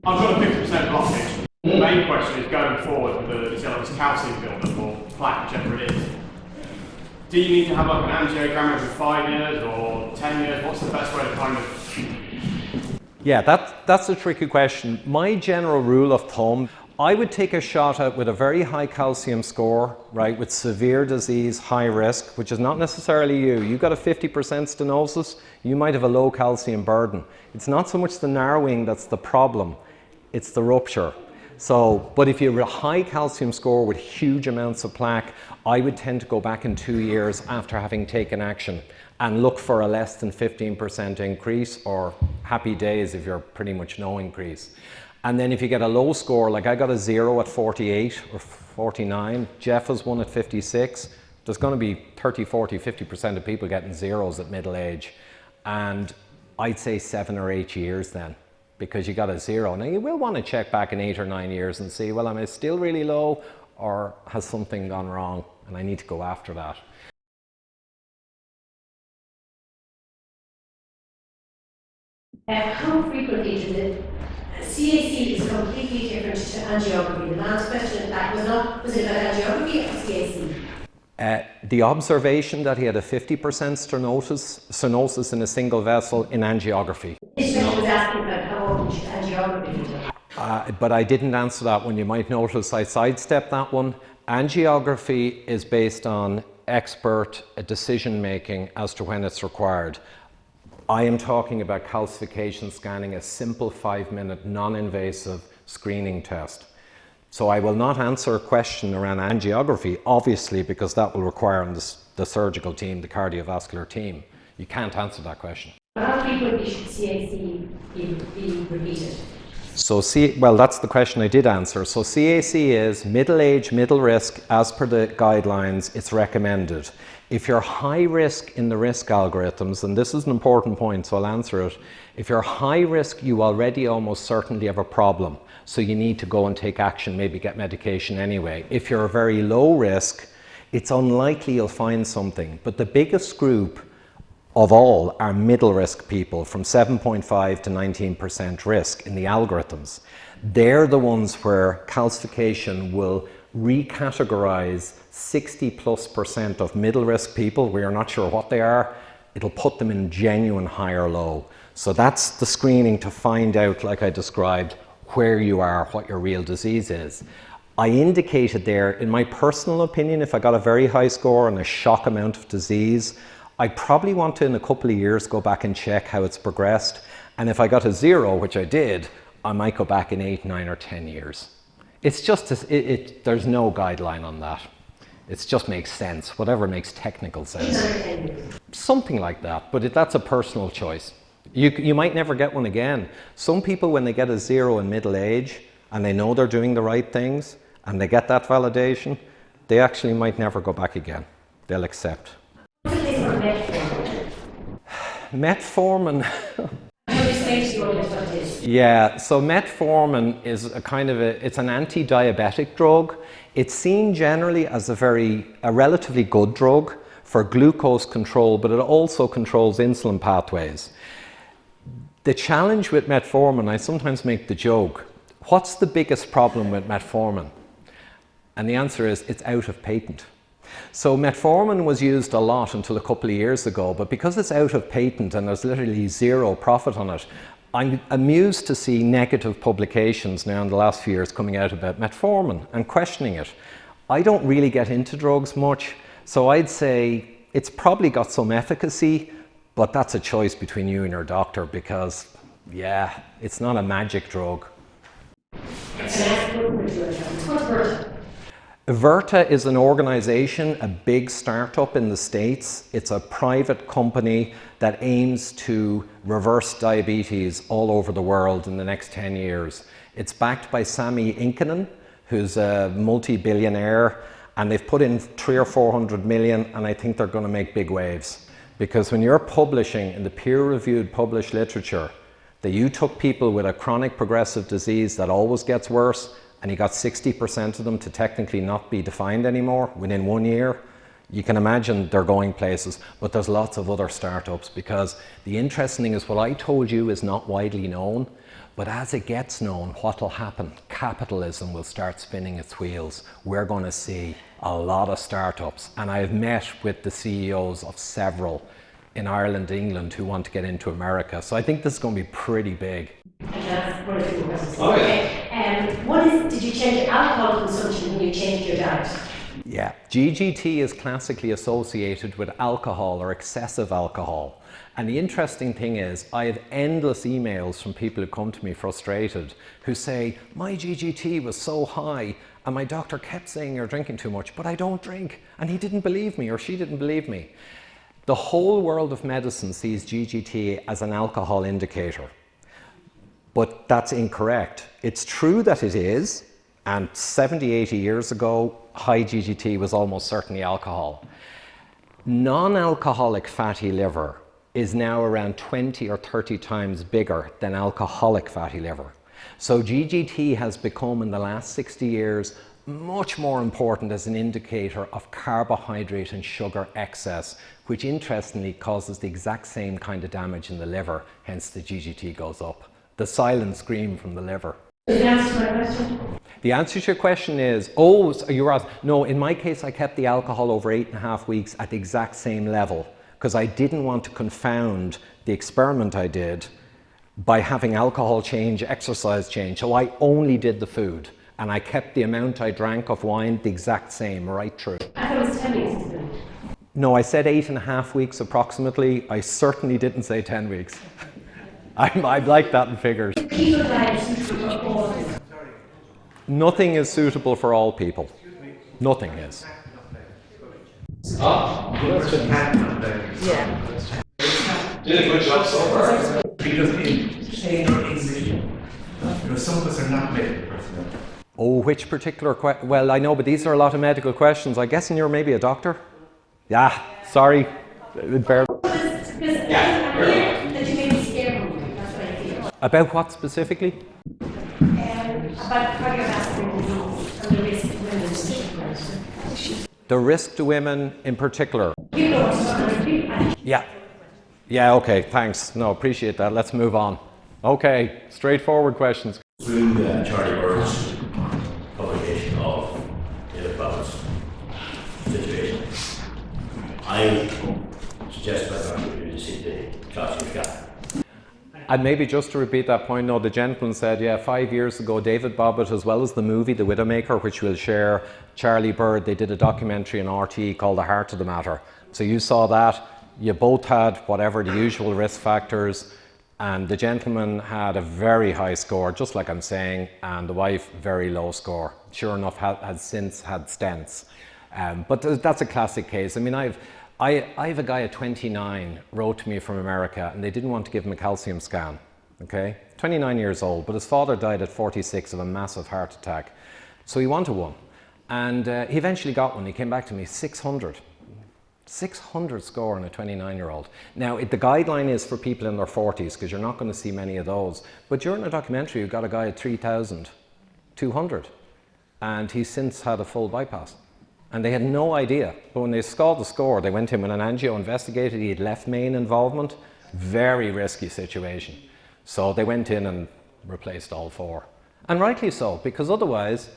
I've got a 50% blockage. The main question is going forward with this calcium buildup or plaque, whichever it is. Do you need to have like an angiogram every 5 years or 10 years? What's the best way to kind of... Yeah, that's a tricky question. My general rule of thumb, I would take a shot at with a very high calcium score, right, with severe disease, high risk, which is not necessarily you. You've got a 50% stenosis, you might have a low calcium burden. It's not so much the narrowing that's the problem, it's the rupture. So, but if you have a high calcium score with huge amounts of plaque, I would tend to go back in 2 years after having taken action and look for a less than 15% increase, or happy days if you're pretty much no increase. And then if you get a low score, like I got a 0 at 48 or 49, Jeff has one at 56, there's going to be 30, 40, 50% of people getting zeros at middle age. And I'd say 7 or 8 years then, because you got a 0. Now you will want to check back in 8 or 9 years and see, well, am I still really low or has something gone wrong and I need to go after that. How frequently does it? CAC is completely different to angiography. The man's question was it about angiography or CAC? The observation that he had a 50% stenosis in a single vessel in angiography. This question was asking about how often should angiography be done. But I didn't answer that one. You might notice I sidestepped that one. Angiography is based on expert decision making as to when it's required. I am talking about calcification scanning, a simple 5-minute non-invasive screening test. So I will not answer a question around angiography, obviously, because that will require the surgical team, the cardiovascular team. You can't answer that question. How frequently should CAC be repeated? So well, that's the question I did answer. So CAC is middle age, middle risk, as per the guidelines, it's recommended. If you're high risk in the risk algorithms, and this is an important point, so I'll answer it. If you're high risk, you already almost certainly have a problem. So you need to go and take action, maybe get medication anyway. If you're very low risk, it's unlikely you'll find something. But the biggest group of all are middle risk people, from 7.5 to 19% risk in the algorithms. They're the ones where calcification will recategorize 60+% of middle risk people. We are not sure what they are. It'll put them in genuine high or low. So that's the screening to find out, like I described, where you are, what your real disease is. I indicated there, in my personal opinion, if I got a very high score and a shock amount of disease, I probably want to, in a couple of years, go back and check how it's progressed. And if I got a 0, which I did, I might go back in 8, 9, or 10 years. It's just, there's no guideline on that. It just makes sense, whatever makes technical sense. Something like that, but that's a personal choice. You might never get one again. Some people, when they get a 0 in middle age, and they know they're doing the right things, and they get that validation, they actually might never go back again. They'll accept. Metformin. Yeah, so metformin is a kind of it's an anti-diabetic drug. It's seen generally as a relatively good drug for glucose control, but it also controls insulin pathways. The challenge with metformin, I sometimes make the joke, what's the biggest problem with metformin? And the answer is it's out of patent. So metformin was used a lot until a couple of years ago, but because it's out of patent and there's literally 0 profit on it, I'm amused to see negative publications now in the last few years coming out about metformin and questioning it. I don't really get into drugs much, so I'd say it's probably got some efficacy, but that's a choice between you and your doctor because, yeah, it's not a magic drug. Averta is an organization, a big startup in the States. It's a private company that aims to reverse diabetes all over the world in the next 10 years. It's backed by Sami Inkinen, who's a multi-billionaire, and they've put in 300 or 400 million, and I think they're going to make big waves. Because when you're publishing in the peer-reviewed published literature that you took people with a chronic progressive disease that always gets worse, and you got 60% of them to technically not be defined anymore within 1 year, you can imagine they're going places. But there's lots of other startups, because the interesting thing is what I told you is not widely known. But as it gets known, what will happen? Capitalism will start spinning its wheels. We're going to see a lot of startups. And I've met with the CEOs of several in Ireland, England, who want to get into America. So I think this is going to be pretty big. Did you change your alcohol consumption when you changed your diet? Yeah, GGT is classically associated with alcohol or excessive alcohol. And the interesting thing is, I have endless emails from people who come to me frustrated, who say, my GGT was so high, and my doctor kept saying you're drinking too much, but I don't drink. And he didn't believe me, or she didn't believe me. The whole world of medicine sees GGT as an alcohol indicator. But that's incorrect. It's true that it is, and 70, 80 years ago, high GGT was almost certainly alcohol. Non-alcoholic fatty liver is now around 20 or 30 times bigger than alcoholic fatty liver. So GGT has become, in the last 60 years, much more important as an indicator of carbohydrate and sugar excess, which interestingly causes the exact same kind of damage in the liver, hence the GGT goes up. The silent scream from the liver. Did you answer my question? The answer to your question is, oh, so you were asked, no, in my case I kept the alcohol over 8.5 weeks at the exact same level, because I didn't want to confound the experiment I did by having alcohol change, exercise change. So I only did the food, and I kept the amount I drank of wine the exact same, right through. I thought it was 10 weeks. No, I said 8.5 weeks approximately. I certainly didn't say 10 weeks. I like that in figures. Nothing is suitable for all people. Nothing is. Yeah. Did a good job so far. Because in plain or English, some of us are not medical personnel. Oh, which particular well, I know, but these are a lot of medical questions. I'm guessing you're maybe a doctor? Yeah, sorry. About what specifically? About cardiovascular disease and the risk to women in particular. The risk to women in particular. You know, Yeah, okay, thanks. No, appreciate that. Let's move on. Okay, straightforward questions. Through Charlie Bird's publication of the Cummins situation, I suggest my doctor to see the Castleknock Community. And maybe just to repeat that point, no, the gentleman said, yeah, 5 years ago, David Bobbitt, as well as the movie The Widowmaker, which we'll share, Charlie Bird, they did a documentary on RTE called The Heart of the Matter. So you saw that, you both had whatever the usual risk factors, and the gentleman had a very high score, just like I'm saying, and the wife, very low score. Sure enough, has since had stents. But that's a classic case. I mean, I have a guy at 29 wrote to me from America, and they didn't want to give him a calcium scan, okay? 29 years old, but his father died at 46 of a massive heart attack. So he wanted one, and he eventually got one. He came back to me, 600 score on a 29-year-old. Now, the guideline is for people in their 40s, because you're not going to see many of those. But during a documentary, you got a guy at 3,200, and he's since had a full bypass. And they had no idea. But when they saw the score, they went in with an angio, investigated, he had left main involvement. Very risky situation. So they went in and replaced all four. And rightly so, because otherwise,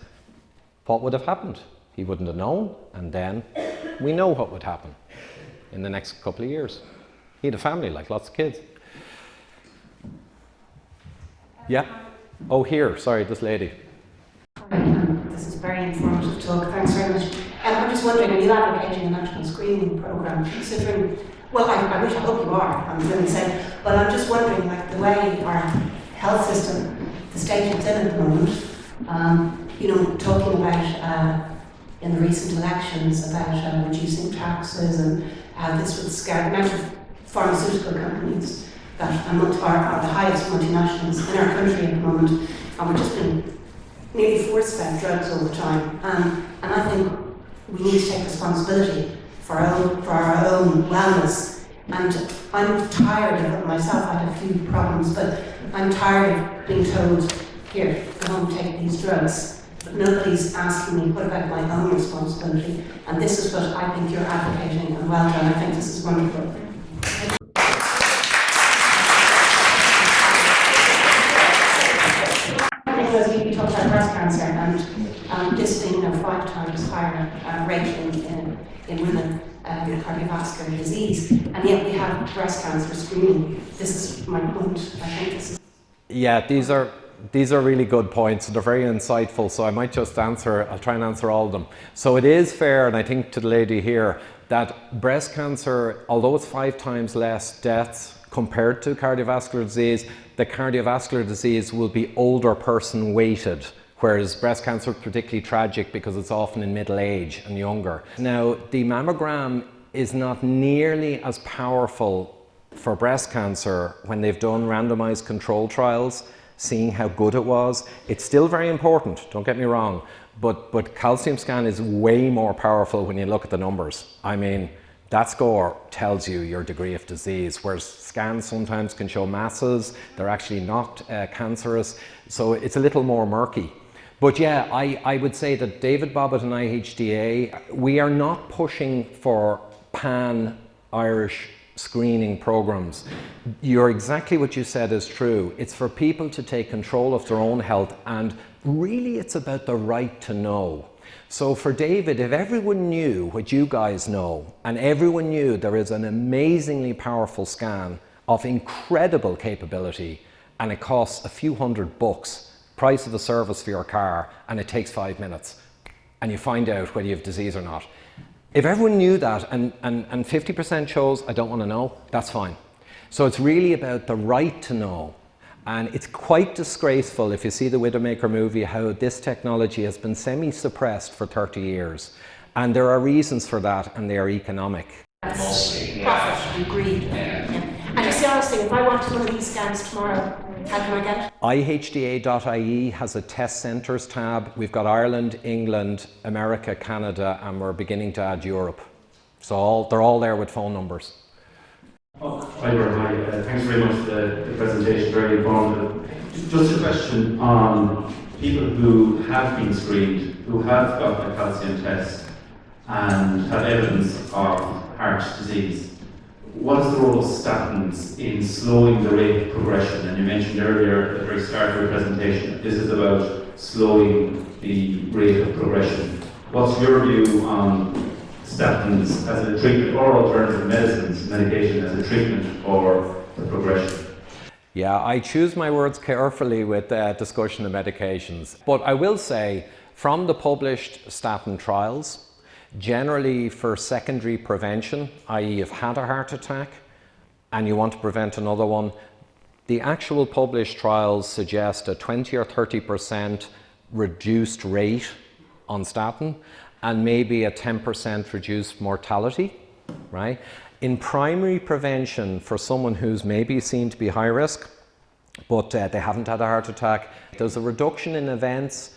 what would have happened? He wouldn't have known, and then we know what would happen in the next couple of years. He had a family, like lots of kids. Yeah? Oh, here, sorry, this lady. This is very informative talk, thanks very much. I'm just wondering, are you advocating a national screening programme, considering, well, I wish, I hope you are, I'm really saying, but I'm just wondering, like, the way our health system, the state it's in at the moment, you know, talking about, in the recent elections, about reducing taxes and how this would scare the amount of pharmaceutical companies that are the highest multinationals in our country at the moment, and we're just being nearly force-fed drugs all the time. And I think we need to take responsibility for our own wellness. And I'm tired of it myself. I had a few problems, but I'm tired of being told, here, go home, take these drugs. But nobody's asking me, what about my own responsibility? And this is what I think you're advocating, and well done. I think this is wonderful. because we talked about breast cancer and this being 5 times higher rate in women with cardiovascular disease, and yet we have breast cancer screening. This is my point. I think this is. Yeah, these are really good points, and they're very insightful, so I might just I'll try and answer all of them. So it is fair, and I think to the lady here, that breast cancer, although it's 5 times less deaths compared to cardiovascular disease, the cardiovascular disease will be older person weighted, whereas breast cancer is particularly tragic because it's often in middle age and younger. Now, the mammogram is not nearly as powerful for breast cancer when they've done randomized control trials, seeing how good it was. It's still very important, don't get me wrong, but calcium scan is way more powerful when you look at the numbers. I mean, that score tells you your degree of disease, whereas scans sometimes can show masses, they're actually not cancerous, so it's a little more murky. But yeah, I would say that David Bobbitt and IHDA, we are not pushing for pan-Irish screening programs. You're exactly what you said is true. It's for people to take control of their own health, and really it's about the right to know. So for David, if everyone knew what you guys know, and everyone knew there is an amazingly powerful scan of incredible capability, and it costs a few $100, price of a service for your car, and it takes 5 minutes, and you find out whether you have disease or not. If everyone knew that and 50% chose, I don't want to know, that's fine. So it's really about the right to know. And it's quite disgraceful, if you see the Widowmaker movie, how this technology has been semi-suppressed for 30 years. And there are reasons for that, and they are economic. Mostly. Profit and greed. And it's the honest thing, if I wanted one of these scans tomorrow, how can I get it? IHDA.ie has a test centres tab. We've got Ireland, England, America, Canada, and we're beginning to add Europe. So they're all there with phone numbers. Ivor, hi. Thanks very much for the presentation, very informative. Just a question on people who have been screened, who have got a calcium test and have evidence of heart disease. What is the role of statins in slowing the rate of progression? And you mentioned earlier at the very start of your presentation, this is about slowing the rate of progression. What's your view on statins as a treatment, or alternative medicines, medication as a treatment for the progression? Yeah, I choose my words carefully with discussion of medications. But I will say, from the published statin trials, generally for secondary prevention, i.e. you've had a heart attack and you want to prevent another one, the actual published trials suggest a 20 or 30% reduced rate on statin and maybe a 10% reduced mortality, right? In primary prevention for someone who's maybe seen to be high risk, but they haven't had a heart attack, there's a reduction in events.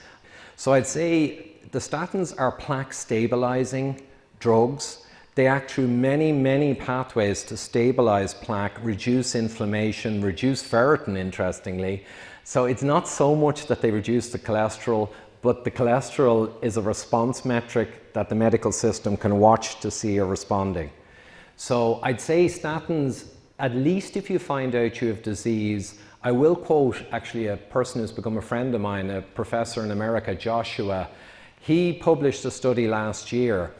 So I'd say the statins are plaque stabilizing drugs. They act through many, many pathways to stabilize plaque, reduce inflammation, reduce ferritin, interestingly. So it's not so much that they reduce the cholesterol, but the cholesterol is a response metric that the medical system can watch to see you're responding. So I'd say statins, at least if you find out you have disease. I will quote actually a person who's become a friend of mine, a professor in America, Joshua. He published a study last year,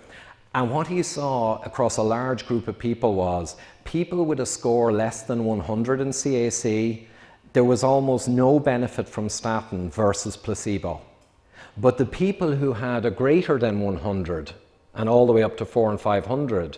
and what he saw across a large group of people was people with a score less than 100 in CAC, there was almost no benefit from statin versus placebo. But the people who had a greater than 100 and all the way up to 400 and 500,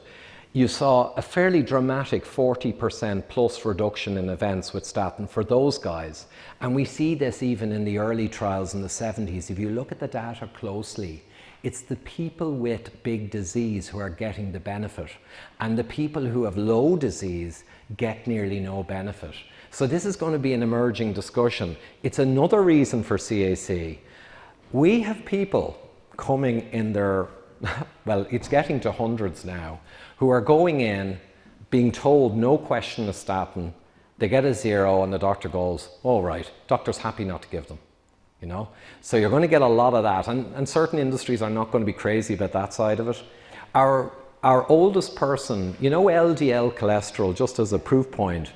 you saw a fairly dramatic 40% plus reduction in events with statin for those guys. And we see this even in the early trials in the 70s. If you look at the data closely, it's the people with big disease who are getting the benefit. And the people who have low disease get nearly no benefit. So this is going to be an emerging discussion. It's another reason for CAC. We have people coming in their, well, it's getting to hundreds now, who are going in, being told no question a statin, they get a 0 and the doctor goes, all right, doctor's happy not to give them, you know? So you're going to get a lot of that, and certain industries are not going to be crazy about that side of it. Our oldest person, you know, LDL cholesterol, just as a proof point,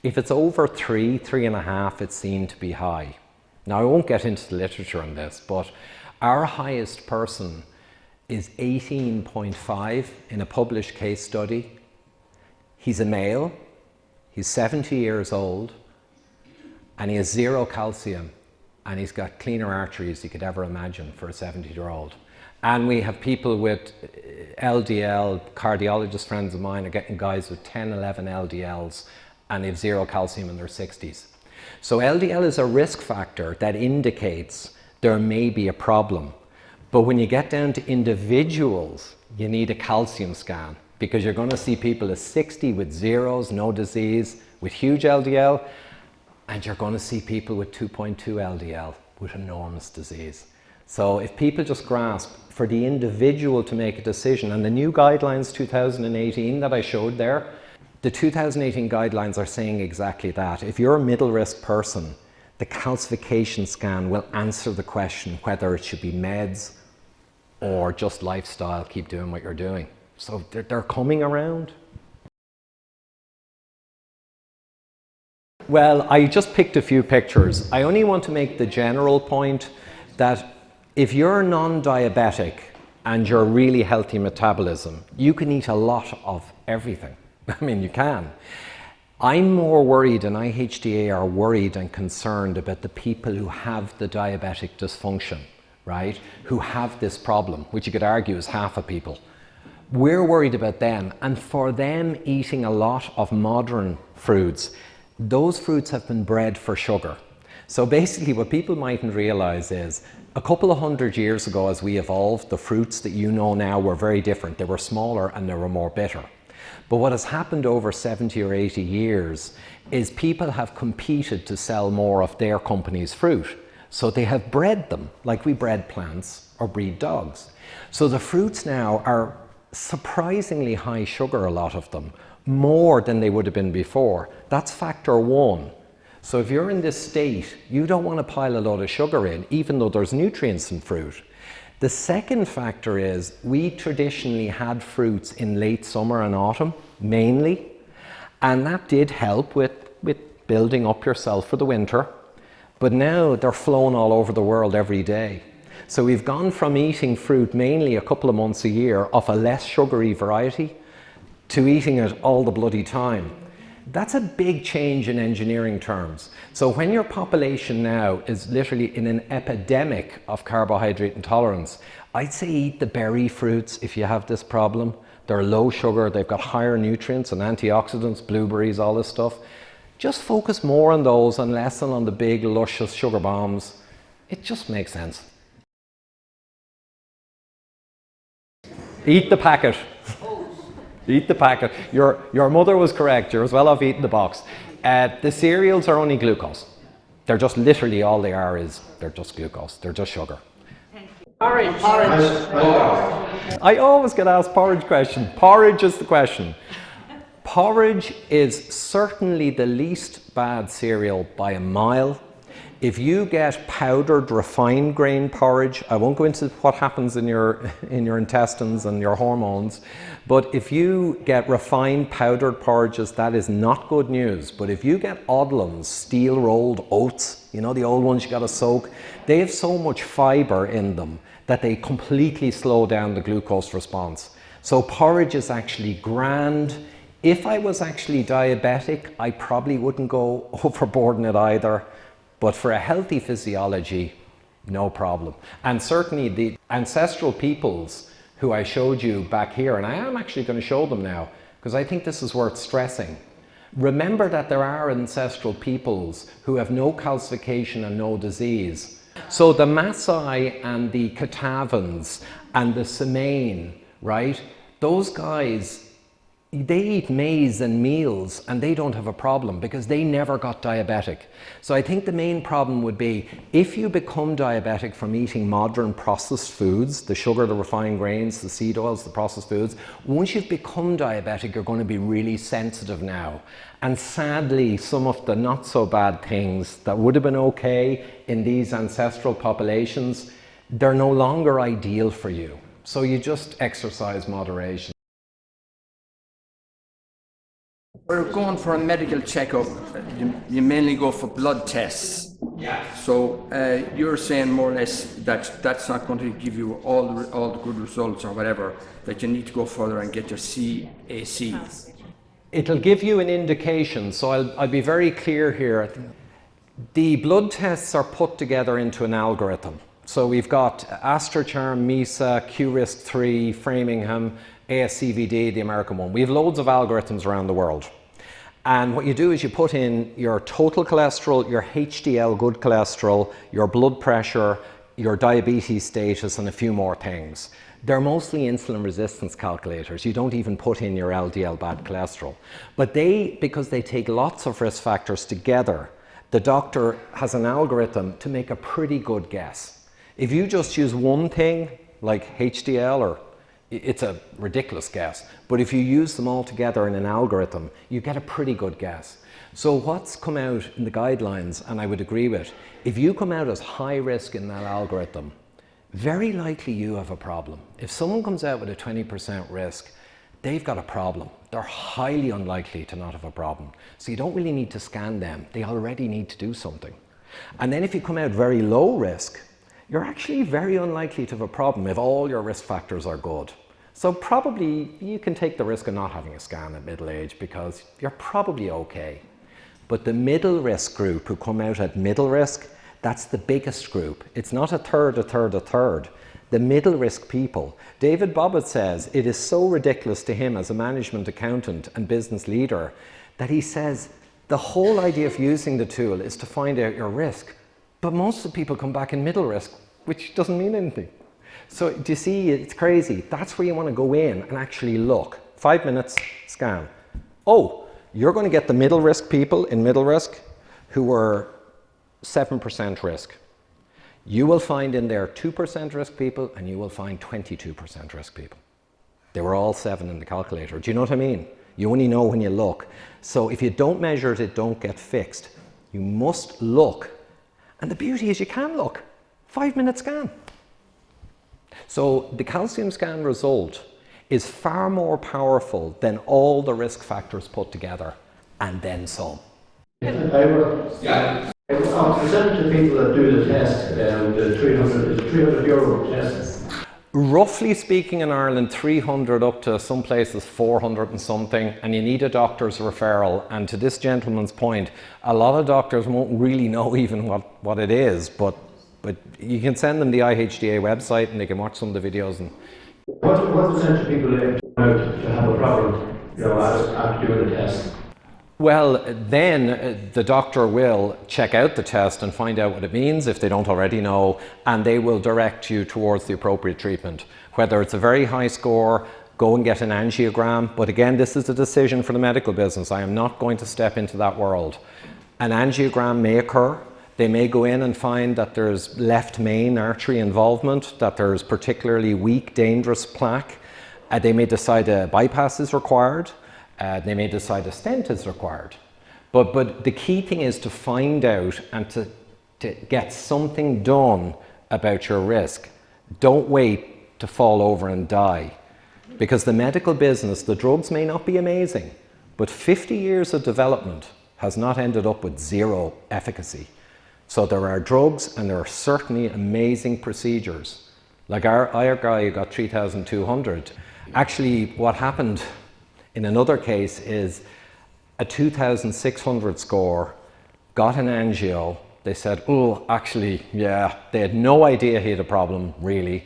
if it's over 3, 3.5, it's seen to be high. Now, I won't get into the literature on this, but our highest person is 18.5 in a published case study. He's a male, he's 70 years old, and he has 0 calcium, and he's got cleaner arteries you could ever imagine for a 70-year-old. And we have people with LDL, cardiologist friends of mine are getting guys with 10, 11 LDLs, and they have 0 calcium in their 60s. So LDL is a risk factor that indicates there may be a problem. But when you get down to individuals, you need a calcium scan, because you're going to see people at 60 with zeros, no disease, with huge LDL, and you're going to see people with 2.2 LDL with enormous disease. So if people just grasp for the individual to make a decision, and the new guidelines 2018 that I showed there, the 2018 guidelines are saying exactly that. If you're a middle risk person, the calcification scan will answer the question whether it should be meds or just lifestyle, keep doing what you're doing. So they're coming around. Well, I just picked a few pictures. I only want to make the general point that if you're non-diabetic and you're really healthy metabolism, you can eat a lot of everything. I mean, you can. I'm more worried, and IHDA are worried and concerned about the people who have the diabetic dysfunction, right? Who have this problem, which you could argue is half of people. We're worried about them, and for them eating a lot of modern fruits, those fruits have been bred for sugar. So basically what people mightn't realize is a couple of 100 years ago, as we evolved, the fruits that you know now were very different. They were smaller and they were more bitter. But what has happened over 70 or 80 years is people have competed to sell more of their company's fruit. So they have bred them like we bred plants or breed dogs. So the fruits now are surprisingly high sugar, a lot of them, more than they would have been before. That's factor one. So if you're in this state, you don't want to pile a load of sugar in, even though there's nutrients in fruit. The second factor is we traditionally had fruits in late summer and autumn, mainly, and that did help with building up yourself for the winter. But now they're flown all over the world every day. So we've gone from eating fruit mainly a couple of months a year of a less sugary variety to eating it all the bloody time. That's a big change in engineering terms. So when your population now is literally in an epidemic of carbohydrate intolerance, I'd say eat the berry fruits if you have this problem. They're low sugar, they've got higher nutrients and antioxidants, blueberries, all this stuff. Just focus more on those and less on the big, luscious sugar bombs. It just makes sense. Eat the packet. Eat the packet. Your mother was correct. You're as well off eating the box. The cereals are only glucose. They're just literally all they are is they're just glucose. They're just sugar. Porridge. I always get asked porridge question. Porridge is the question. Porridge is certainly the least bad cereal by a mile. If you get powdered refined grain porridge, I won't go into what happens in your intestines and your hormones, but if you get refined powdered porridges, that is not good news. But if you get Odlum's steel rolled oats, you know, the old ones you gotta soak, they have so much fiber in them that they completely slow down the glucose response. So porridge is actually grand. If I was actually diabetic, I probably wouldn't go overboard in it either. But for a healthy physiology, no problem. And certainly the ancestral peoples who I showed you back here, and I am actually going to show them now, because I think this is worth stressing. Remember that there are ancestral peoples who have no calcification and no disease. So the Maasai and the Katavans and the Semain, right? Those guys, they eat maize and meals and they don't have a problem because they never got diabetic. So I think the main problem would be if you become diabetic from eating modern processed foods, the sugar, the refined grains, the seed oils, the processed foods, once you've become diabetic, you're going to be really sensitive now. And sadly, some of the not so bad things that would have been okay in these ancestral populations, they're no longer ideal for you. So you just exercise moderation. We're going for a medical checkup. You mainly go for blood tests. Yeah. So you're saying more or less that that's not going to give you all the good results or whatever, that you need to go further and get your CAC. It'll give you an indication, so I'll be very clear here. The blood tests are put together into an algorithm. So we've got AstraCharm, MESA, QRISK3, Framingham, ASCVD, the American one. We have loads of algorithms around the world. And what you do is you put in your total cholesterol, your HDL, good cholesterol, your blood pressure, your diabetes status, and a few more things. They're mostly insulin resistance calculators. You don't even put in your LDL, bad cholesterol. But because they take lots of risk factors together, the doctor has an algorithm to make a pretty good guess. If you just use one thing, like HDL, it's a ridiculous guess. But if you use them all together in an algorithm, you get a pretty good guess. So what's come out in the guidelines, and I would agree with, if you come out as high risk in that algorithm, very likely you have a problem. If someone comes out with a 20% risk, they've got a problem. They're highly unlikely to not have a problem. So you don't really need to scan them. They already need to do something. And then if you come out very low risk, you're actually very unlikely to have a problem if all your risk factors are good. So probably you can take the risk of not having a scan at middle age because you're probably okay. But the middle risk group who come out at middle risk, that's the biggest group. It's not a third, a third, a third. The middle risk people. David Bobbitt says it is so ridiculous to him as a management accountant and business leader that he says the whole idea of using the tool is to find out your risk. But most of the people come back in middle risk, which doesn't mean anything. So do you see, it's crazy. That's where you want to go in and actually look. 5 minutes, scan. Oh, you're going to get the middle risk people in middle risk who were 7% risk. You will find in there 2% risk people and you will find 22% risk people. They were all 7 in the calculator. Do you know what I mean? You only know when you look. So if you don't measure it, it don't get fixed. You must look. And the beauty is you can look. 5 minute scan. So the calcium scan result is far more powerful than all the risk factors put together and then some. Yeah. Our percentage of people that do the test, the 300 euro test. Roughly speaking in Ireland, 300 up to some places 400 and something, and you need a doctor's referral. And to this gentleman's point, a lot of doctors won't really know even what it is, but you can send them the IHDA website and they can watch some of the videos. And What percentage of people to have a problem, after doing the test? Well, then the doctor will check out the test and find out what it means if they don't already know, and they will direct you towards the appropriate treatment. Whether it's a very high score, go and get an angiogram. But again, this is a decision for the medical business. I am not going to step into that world. An angiogram may occur. They may go in and find that there's left main artery involvement, that there's particularly weak, dangerous plaque. They may decide a bypass is required. They may decide a stent is required. But the key thing is to find out and to get something done about your risk. Don't wait to fall over and die. Because the medical business, the drugs may not be amazing, but 50 years of development has not ended up with zero efficacy. So there are drugs and there are certainly amazing procedures. Like our guy who got 3,200. Actually, what happened in another case is a 2,600 score, got an angio. They said, oh, actually, yeah, they had no idea he had a problem, really.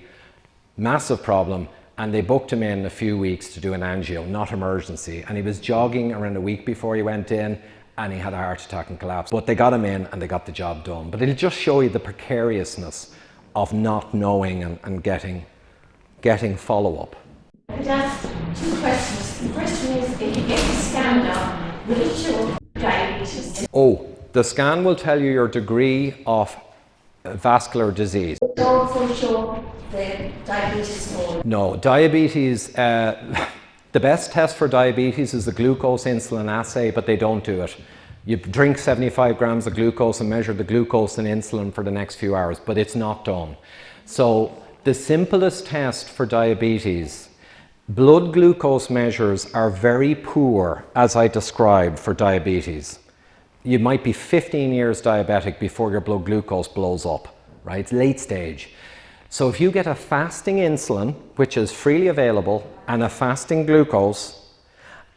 Massive problem. And they booked him in a few weeks to do an angio, not emergency. And he was jogging around a week before he went in, and he had a heart attack and collapsed. But they got him in and they got the job done. But it'll just show you the precariousness of not knowing and getting follow-up. I could ask 2 questions. The first one is, if you get the scan now, will it show diabetes? Oh, the scan will tell you your degree of vascular disease. It also show the diabetes score. No, diabetes, the best test for diabetes is the glucose insulin assay, but they don't do it. You drink 75 grams of glucose and measure the glucose and insulin for the next few hours, but it's not done. So the simplest test for diabetes Blood glucose measures are very poor, as I described, for diabetes. You might be 15 years diabetic before your blood glucose blows up, right? It's late stage. So if you get a fasting insulin, which is freely available, and a fasting glucose,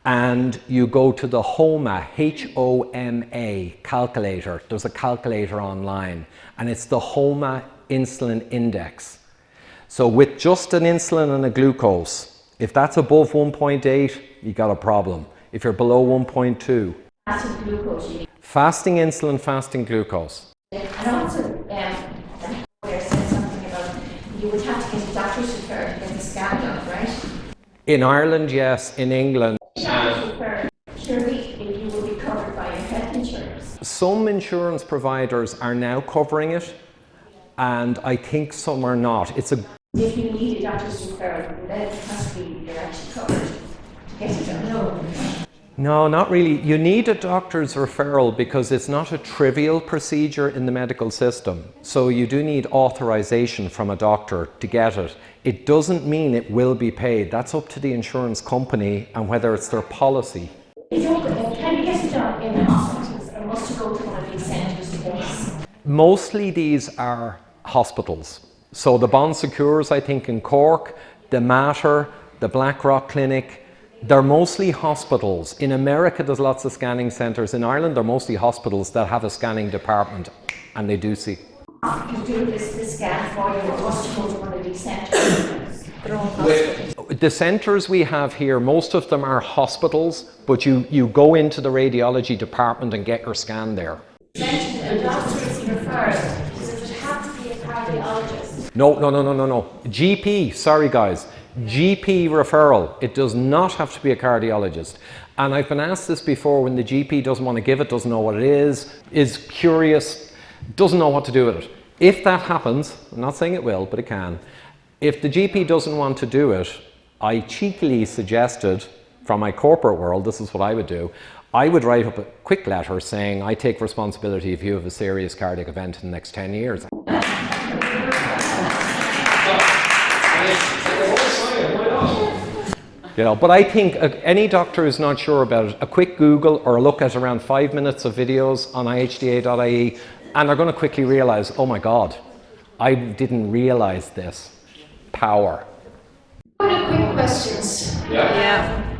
and you go to the HOMA, H-O-M-A calculator, there's a calculator online, and it's the HOMA insulin index. So with just an insulin and a glucose, if that's above 1.8, you got a problem. If you're below 1.2, Fasting glucose. fasting insulin, fasting glucose. And also, there said something about you would have to get a doctor's referral to get the scan done, right? In Ireland, yes. In England, Doctor's referral. Surely you will be covered by your health insurance. some insurance providers are now covering it, and I think some are not. It's a If you need a doctor's referral, then it has to be, you're actually covered to get it done. No. No, not really. You need a doctor's referral because it's not a trivial procedure in the medical system. So you do need authorization from a doctor to get it. It doesn't mean it will be paid. That's up to the insurance company and whether it's their policy. It's open. Can you get it done in the hospitals or must you go to one of these centres to get it? Mostly these are hospitals. So the Bon Secours, I think, in Cork, the Mater, the Blackrock Clinic, they're mostly hospitals. In America, there's lots of scanning centres. In Ireland, they're mostly hospitals that have a scanning department, and they do see. You do this scan for you or must you go to one of these centres? Their own hospitals. The centres we have here, most of them are hospitals, but you go into the radiology department and get your scan there. You mentioned a doctor's referral. Does it have to be a cardiologist? No. GP, sorry guys. GP referral. It does not have to be a cardiologist. And I've been asked this before when the GP doesn't want to give it, doesn't know what it is curious, doesn't know what to do with it. If that happens, I'm not saying it will, but it can. If the GP doesn't want to do it, I cheekily suggested from my corporate world, this is what I would do. I would write up a quick letter saying, I take responsibility if you have a serious cardiac event in the next 10 years. You know, but I think any doctor who's not sure about it, a quick Google or a look at around 5 minutes of videos on ihda.ie, and they're going to quickly realize, oh my God, I didn't realize this. Power. One of the quick questions. Yeah.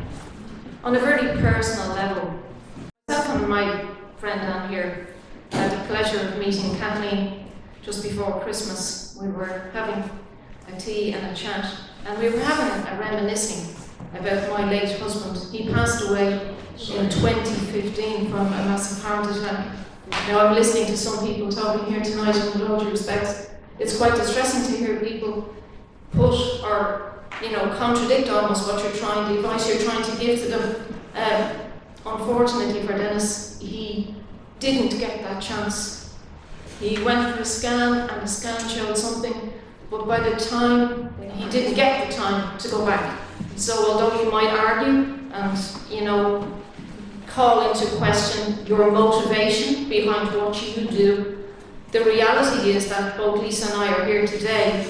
On a very personal level, myself and my friend down here had the pleasure of meeting Kathleen just before Christmas. We were having a tea and a chat, and we were having a reminiscing about my late husband. He passed away in 2015 from a massive heart attack. Now I'm listening to some people talking here tonight, and with all due respect, it's quite distressing to hear people put or contradict almost what you're trying, the advice you're trying to give to them. Unfortunately for Dennis, he didn't get that chance. He went for a scan and the scan showed something, but by the time he didn't get the time to go back. So although you might argue and call into question your motivation behind what you do, the reality is that both Lisa and I are here today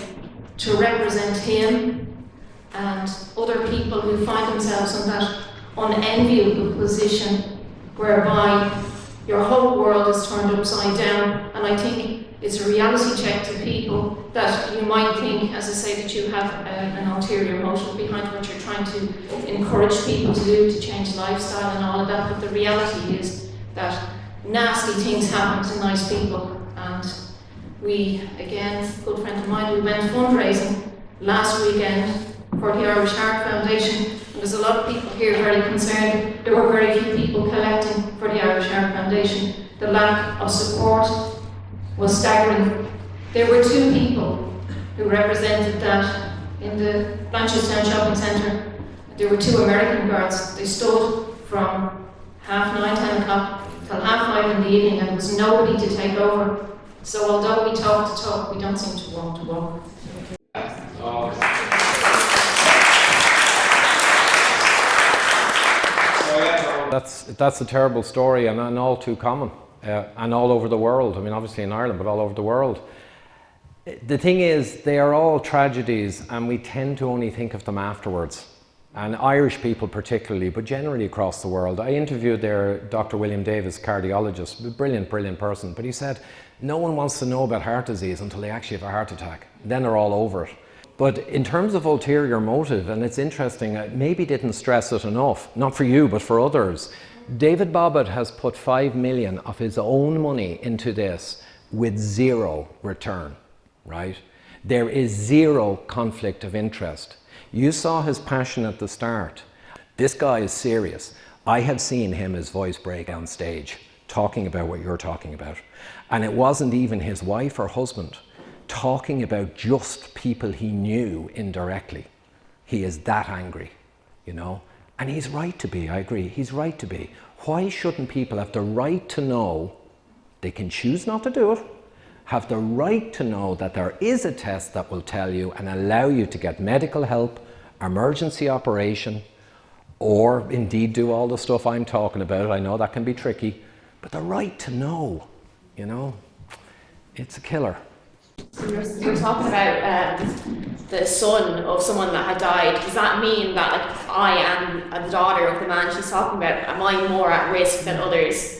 to represent him and other people who find themselves in that unenviable position whereby your whole world is turned upside down. And I think it's a reality check to people that you might think, as I say, that you have an ulterior motive behind what you're trying to encourage people to do, to change lifestyle and all of that. But the reality is that nasty things happen to nice people. And we, again, a good friend of mine, we went fundraising last weekend for the Irish Heart Foundation. There's a lot of people here very concerned. There were very few people collecting for the Irish Heart Foundation. The lack of support was staggering. There were two people who represented that in the Blanchardstown Shopping Centre. There were two American guards. They stood from 9:30, 10 o'clock till 5:30 in the evening, and there was nobody to take over. So although we talk the talk, we don't seem to walk the walk. That's a terrible story and all too common and all over the world. I mean, obviously in Ireland, but all over the world. The thing is, they are all tragedies and we tend to only think of them afterwards. And Irish people particularly, but generally across the world. I interviewed there Dr. William Davis, cardiologist, a brilliant, brilliant person, but he said no one wants to know about heart disease until they actually have a heart attack. Then they're all over it. But in terms of ulterior motive, and it's interesting, I maybe didn't stress it enough, not for you, but for others. David Bobbitt has put 5 million of his own money into this with zero return, right? There is zero conflict of interest. You saw his passion at the start. This guy is serious. I have seen him, his voice break on stage, talking about what you're talking about. And it wasn't even his wife or husband, talking about just people he knew indirectly. He is that angry, you know? And he's right to be, I agree, he's right to be. Why shouldn't people have the right to know, they can choose not to do it, have the right to know that there is a test that will tell you and allow you to get medical help, emergency operation, or indeed do all the stuff I'm talking about. I know that can be tricky, but the right to know, you know, it's a killer. You're talking about the son of someone that had died. Does that mean that, like, I am the daughter of the man she's talking about, am I more at risk than others?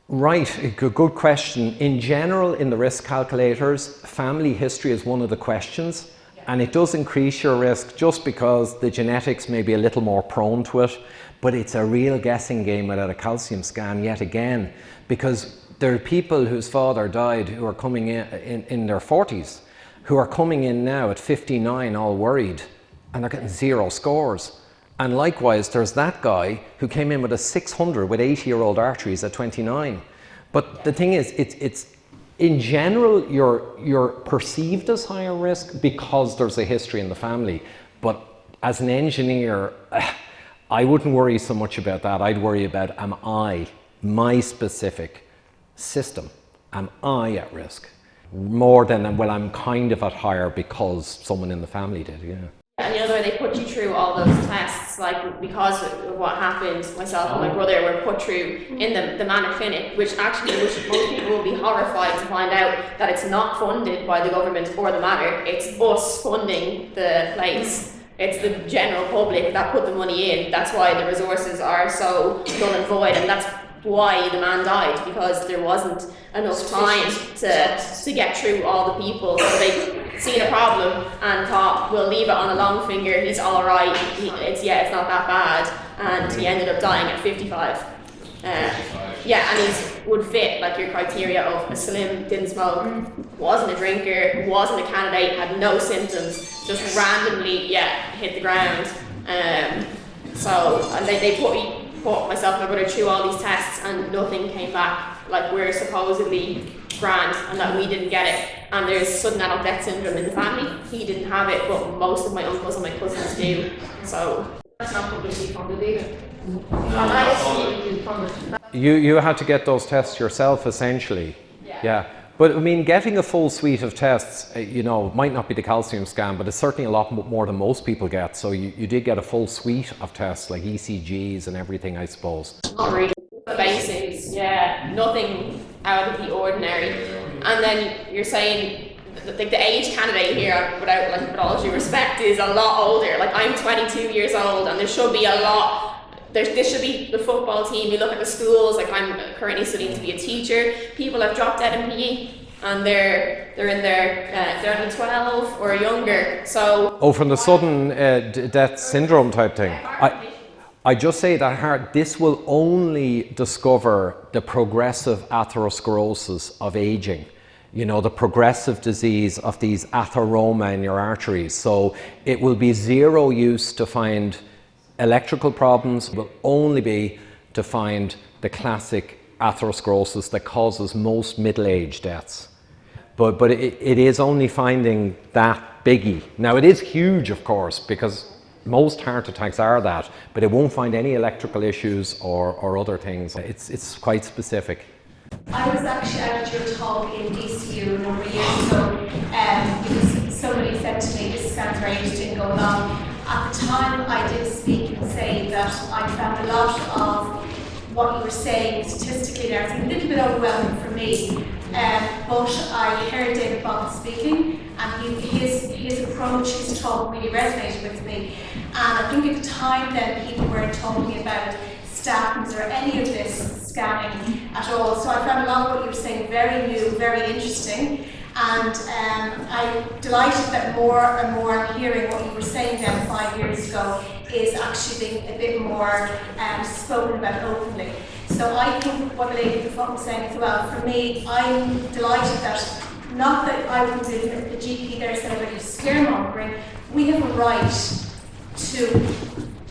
Right, good question. In general, in the risk calculators, family history is one of the questions, and it does increase your risk just because the genetics may be a little more prone to it, but it's a real guessing game without a calcium scan yet again, because there are people whose father died who are coming in their 40s, who are coming in now at 59 all worried, and they're getting zero scores. And likewise, there's that guy who came in with a 600 with 80-year-old arteries at 29. But the thing is, it's in general, you're perceived as higher risk because there's a history in the family. But as an engineer, I wouldn't worry so much about that. I'd worry about, am I, my specific system, am I at risk? More than, well, I'm kind of at higher because someone in the family did, yeah. And you know, where they put you through all those tests, like, because of what happened, myself and my brother were put through in the Manor Clinic, which most people will be horrified to find out that it's not funded by the government or the Manor. It's us funding the place. It's the general public that put the money in. That's why the resources are so null and void, and that's why the man died, because there wasn't enough time to get through all the people. So they seen a problem and thought, we'll leave it on a long finger, he's all right, it's not that bad, and he ended up dying at 55. Yeah, and he would fit like your criteria of a slim, didn't smoke, wasn't a drinker, wasn't a candidate, had no symptoms, just randomly hit the ground. So and they put myself and my brother through all these tests, and nothing came back. Like, we're supposedly grand and that we didn't get it, and there's sudden adult death syndrome in the family. He didn't have it, but most of my uncles and my cousins do. So that's not publicly funded either. You had to get those tests yourself, essentially. Yeah. But I mean, getting a full suite of tests, you know, might not be the calcium scan, but it's certainly a lot more than most people get. So you did get a full suite of tests, like ECGs and everything, I suppose. Not really. Basics, nothing out of the ordinary. And then you're saying, like, the age candidate here, with all due respect, is a lot older. Like, I'm 22 years old, and there should be a lot. This should be the football team. You look at the schools. Like, I'm currently studying to be a teacher. People have dropped out in PE, and they're in their they're only 12 or younger. So from the sudden death syndrome type thing. I just say that this will only discover the progressive atherosclerosis of aging, you know, the progressive disease of these atheroma in your arteries. So it will be zero use to find electrical problems, will only be to find the classic atherosclerosis that causes most middle-aged deaths. But it is only finding that biggie. Now, it is huge, of course, because most heart attacks are that, but it won't find any electrical issues or other things. It's quite specific. I was actually at your talk in DCU a number of years ago, because somebody said to me, this sounds very interesting, go along. At the time, I did speak and say that I found a lot of what you were saying statistically and everything a little bit overwhelming for me. but I heard David Bond speaking, and his approach, his talk really resonated with me. And I think at the time then people weren't talking about statins or any of this scanning at all. So I found a lot of what you were saying very new, very interesting. And I'm delighted that more and more I'm hearing what you were saying then 5 years ago is actually being a bit more spoken about openly. So I think what the lady before was saying as well, for me, I'm delighted that, not that I would be the GP there saying about you scaremongering, we have a right to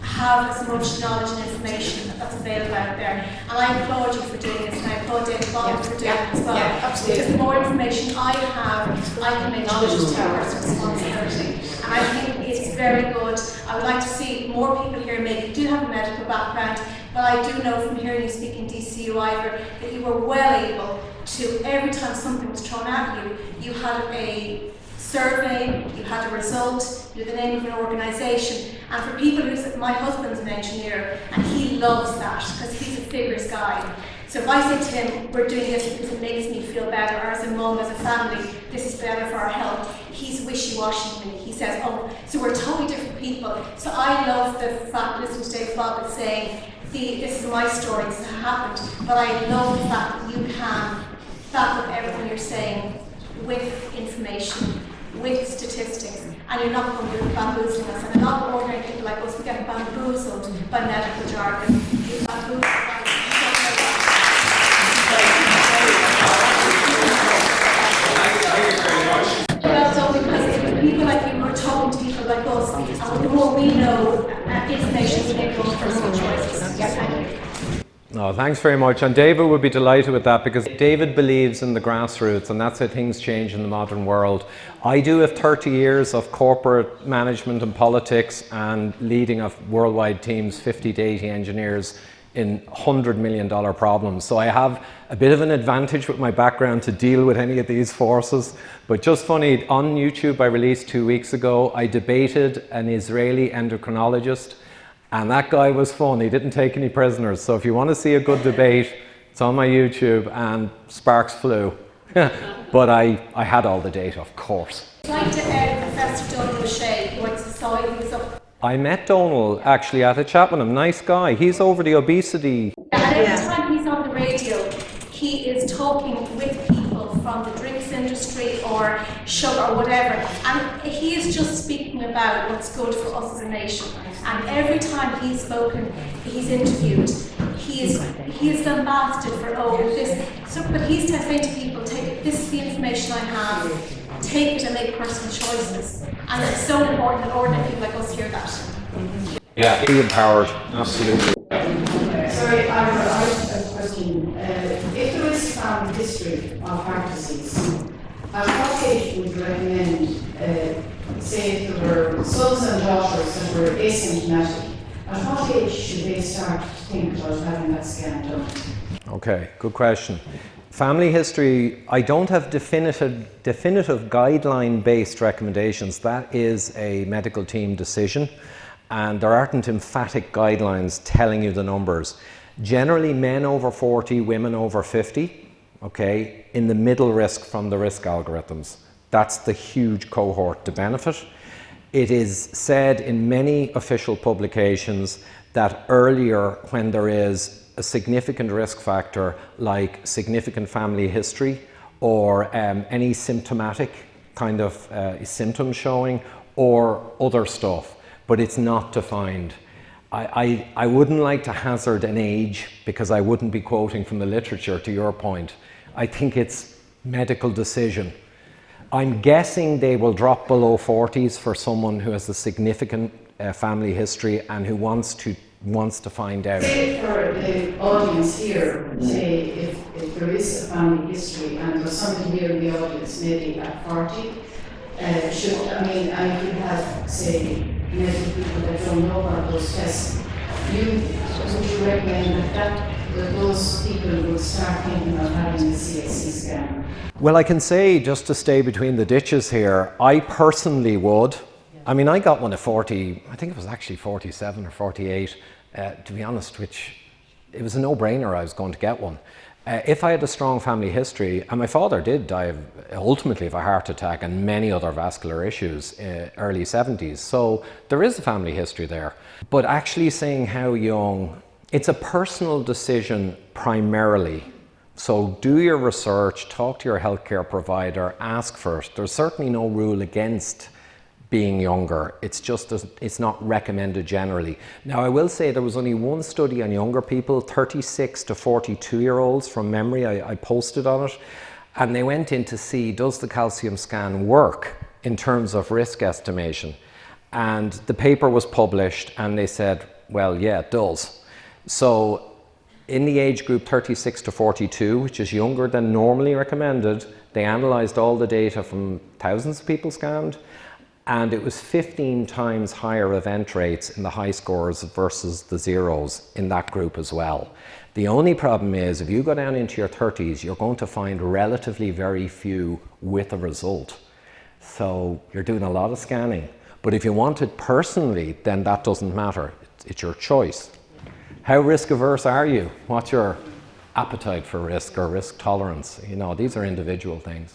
have as much knowledge and information that's available out there. And I applaud you for doing this, and I applaud David Bond for doing it as well. Absolutely. Because the more information I have, I can make knowledge to our responsibility. And I think it's very good. I would like to see more people here maybe do have a medical background, but I do know from hearing you speak in DCU, Ivor, that you were well able to, every time something was thrown at you, you had a survey, you had a result, you had the name of an organisation. And for people my husband's an engineer, and he loves that because he's a figures guy. So if I say to him, we're doing this because it makes me feel better, or as a mum, as a family, this is better for our health, he's wishy-washy to me. He says, oh, so we're totally different people. So I love the fact, listening to Dave Bobbitt saying, this is my story, this has happened, but I love the fact that you can back up everything you're saying with information, with statistics, and you're not going to be bamboozling us. And a lot of ordinary people like us, we get bamboozled by medical jargon. You're bamboozled by also because people like you were talking to people like us, and the more we know, information is making those personal choices. Yes, thank you. No, thanks very much. And David would be delighted with that, because David believes in the grassroots, and that's how things change in the modern world. I do have 30 years of corporate management and politics and leading of worldwide teams, 50 to 80 engineers in $100 million problems. So I have a bit of an advantage with my background to deal with any of these forces. But just funny, on YouTube I released 2 weeks ago, I debated an Israeli endocrinologist. And that guy was fun, he didn't take any prisoners. So if you want to see a good debate, it's on my YouTube, and sparks flew. But I had all the data, of course. I'd like to Professor Donald O'Shea, who went to the soil, he was up. I met Donald actually at a chat with him, nice guy. He's over the obesity. And every time he's on the radio, he is talking with people from the drinks industry or sugar or whatever. And he is just speaking about what's good for us as a nation. And every time he's spoken, he's interviewed, he is lambasted for, oh, this. So, but he's saying to people, this is the information I have, take it and make personal choices. And it's so important that ordinary people like us hear that. Yeah, be empowered, absolutely. Sorry, I have a question. If there is family history of heart disease, at what age would you recommend, say if there were sons and daughters that were asymptomatic, at what age should they start to think about having that scan done? Okay, good question. Family history, I don't have definitive guideline-based recommendations. That is a medical team decision, and there aren't emphatic guidelines telling you the numbers. Generally, men over 40, women over 50, okay, in the middle risk from the risk algorithms. That's the huge cohort to benefit. It is said in many official publications that earlier, when there is a significant risk factor like significant family history or any symptomatic kind of symptoms showing or other stuff, but it's not defined. I wouldn't like to hazard an age because I wouldn't be quoting from the literature, to your point. I think it's medical decision. I'm guessing they will drop below 40s for someone who has a significant family history and who wants to find out. Say for the audience here, say if there is a family history and there's somebody here in the audience maybe at 40, I could have, say, medical people that don't know about those tests. Would you recommend that those people will start thinking about having a CAC scan? Well, I can say, just to stay between the ditches here, I personally would. I mean, I got one at 40, I think it was actually 47 or 48, to be honest, which it was a no-brainer I was going to get one. If I had a strong family history, and my father did die ultimately of a heart attack and many other vascular issues early 70s, so there is a family history there. But actually saying how young, it's a personal decision primarily. So do your research, talk to your healthcare provider, ask for it. There's certainly no rule against being younger. It's just, it's not recommended generally. Now I will say there was only one study on younger people, 36 to 42-year-olds from memory, I posted on it, and they went in to see, does the calcium scan work in terms of risk estimation? And the paper was published and they said, well, yeah, it does. So in the age group 36 to 42, which is younger than normally recommended, they analysed all the data from thousands of people scanned, and it was 15 times higher event rates in the high scores versus the zeros in that group as well. The only problem is if you go down into your 30s, you're going to find relatively very few with a result. So you're doing a lot of scanning. But if you want it personally, then that doesn't matter. It's your choice. How risk averse are you? What's your appetite for risk or risk tolerance? You know, these are individual things.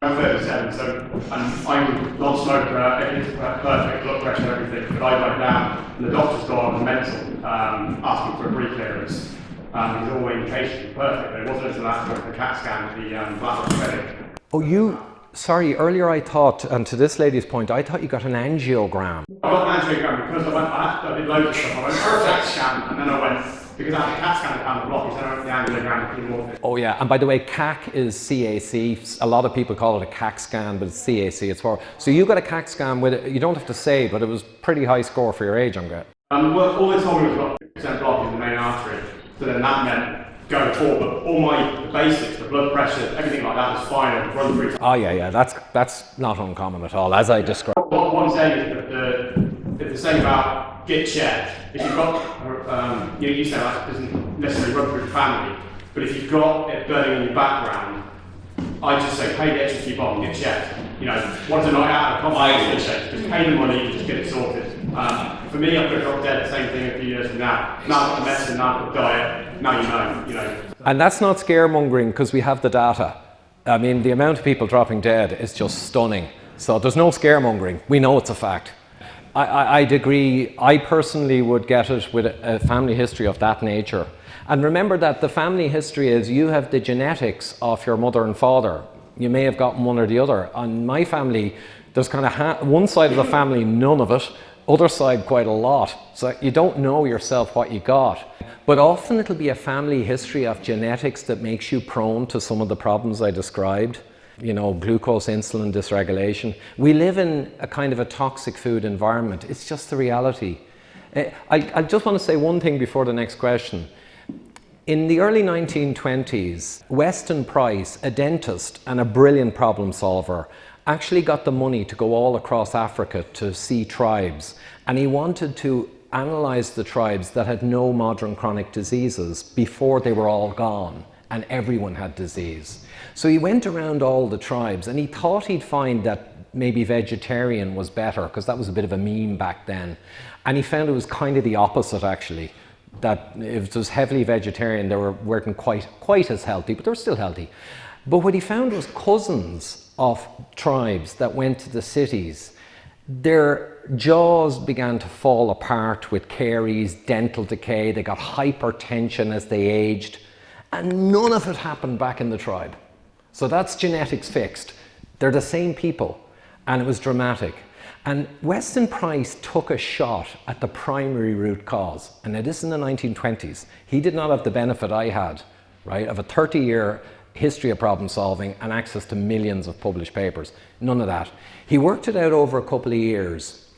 I'm 37, so I'm a non-smoker, it's perfect, blood pressure, everything, but I went down and the doctor's gone mental, asking for a pre-clearance. He's all indications perfect, but it wasn't until after the CAC Scan, the bladder credit. Oh, sorry, earlier I thought, and to this lady's point, I thought you got an angiogram. I got an angiogram because I did loads of stuff. I went for a CAC Scan and then I went, because I had a CAT scan down the block, then I went for the angiogram. Oh yeah, and by the way, CAC is CAC. A lot of people call it a CAC scan, but it's CAC. It's for. So you got a CAC scan with it. You don't have to say, but it was pretty high score for your age, I'm getting. Well, all they told me was got 2% block in the main artery, so then that meant going forward. But all the basics, the blood pressure, everything like that was fine. I run through. Oh yeah, that's not uncommon at all, as I described. What I'm saying is that the saying about get checked. If you've got, you say that doesn't necessarily run through the family, but if you've got it burning in your background, I just say pay the extra few bob and get checked. You know, what's a night out? Just pay the money and just get it sorted. For me, I could have dropped dead, the same thing a few years from now. Now I've got the medicine, now I've got the diet, now you know. And that's not scaremongering because we have the data. I mean, the amount of people dropping dead is just stunning. So there's no scaremongering. We know it's a fact. I'd agree. I personally would get it with a family history of that nature. And remember that the family history is you have the genetics of your mother and father. You may have gotten one or the other. On my family, there's kind of one side of the family, none of it, other side quite a lot. So you don't know yourself what you got. But often it'll be a family history of genetics that makes you prone to some of the problems I described. You know, glucose, insulin dysregulation. We live in a kind of a toxic food environment. It's just the reality. I just want to say one thing before the next question. In the early 1920s, Weston Price, a dentist and a brilliant problem solver, actually got the money to go all across Africa to see tribes. And he wanted to analyze the tribes that had no modern chronic diseases before they were all gone and everyone had disease. So he went around all the tribes and he thought he'd find that maybe vegetarian was better because that was a bit of a meme back then. And he found it was kind of the opposite actually, that if it was heavily vegetarian, they weren't quite as healthy, but they were still healthy. But what he found was cousins of tribes that went to the cities, their jaws began to fall apart with caries, dental decay, they got hypertension as they aged, and none of it happened back in the tribe. So that's genetics fixed. They're the same people, and it was dramatic. And Weston Price took a shot at the primary root cause. And it is in the 1920s. He did not have the benefit I had, right, of a 30-year history of problem solving and access to millions of published papers. None of that. He worked it out over a couple of years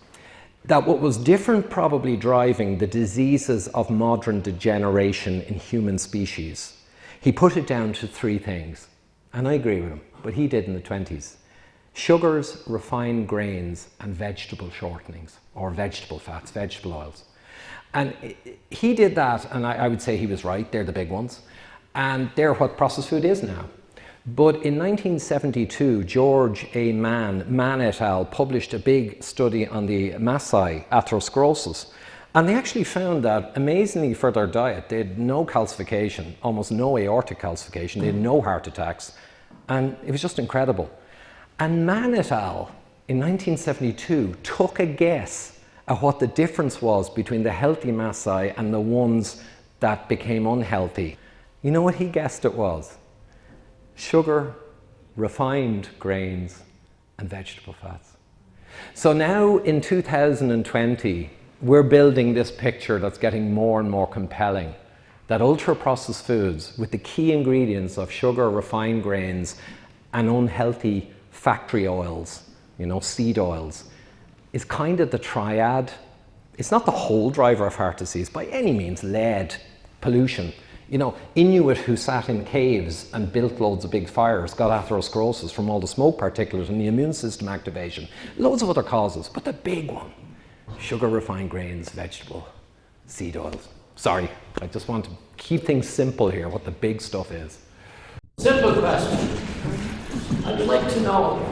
that what was different probably driving the diseases of modern degeneration in human species. He put it down to three things. And I agree with him, but he did in the 20s. Sugars, refined grains, and vegetable shortenings, or vegetable fats, vegetable oils. And he did that, and I would say he was right, they're the big ones. And they're what processed food is now. But in 1972, George A. Mann et al. Published a big study on the Maasai atherosclerosis. And they actually found that, amazingly for their diet, they had no calcification, almost no aortic calcification, they had no heart attacks, and it was just incredible. And Mann et al. In 1972 took a guess at what the difference was between the healthy massi and the ones that became unhealthy. You know what he guessed it was? Sugar, refined grains, and vegetable fats. So now in 2020, we're building this picture that's getting more and more compelling, that ultra-processed foods with the key ingredients of sugar, refined grains, and unhealthy factory oils, you know, seed oils, is kind of the triad. It's not the whole driver of heart disease by any means. Lead, pollution. You know, Inuit who sat in caves and built loads of big fires got atherosclerosis from all the smoke particles and the immune system activation. Loads of other causes, but the big one, sugar, refined grains, vegetable, seed oils. Sorry, I just want to keep things simple here, what the big stuff is. Simple question. I'd like to know,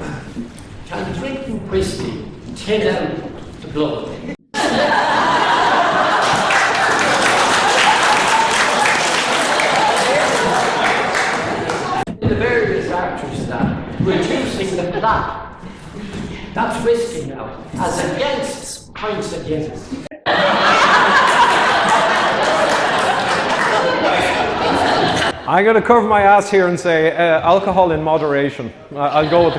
can drinking whiskey thin out the blood? The various arteries that reducing the plaque. That's whiskey now, as against pints of Guinness. I'm going to cover my ass here and say alcohol in moderation. I'll go with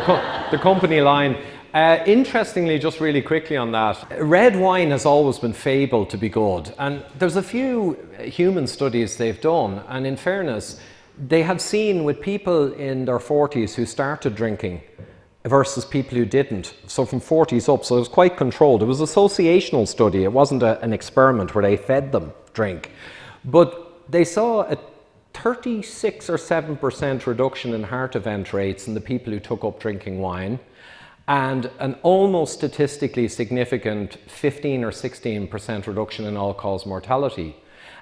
the company line. Interestingly, just really quickly on that, red wine has always been fabled to be good. And there's a few human studies they've done. And in fairness, they have seen with people in their 40s who started drinking versus people who didn't. So from 40s up, so it was quite controlled. It was an associational study. It wasn't an experiment where they fed them drink. But they saw a 36 or 7% reduction in heart event rates in the people who took up drinking wine, and an almost statistically significant 15 or 16% reduction in all-cause mortality.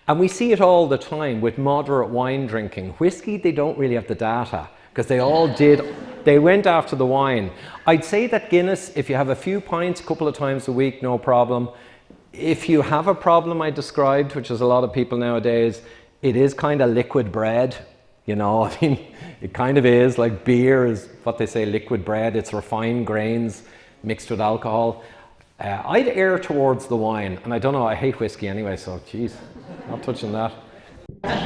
And we see it all the time with moderate wine drinking. Whiskey, they don't really have the data, because they went after the wine. I'd say that Guinness, if you have a few pints a couple of times a week, no problem. If you have a problem I described, which is a lot of people nowadays, it is kind of liquid bread, you know, I mean, it kind of is, like beer is what they say, liquid bread, it's refined grains mixed with alcohol. I'd err towards the wine, and I don't know, I hate whiskey anyway, so geez, not touching that.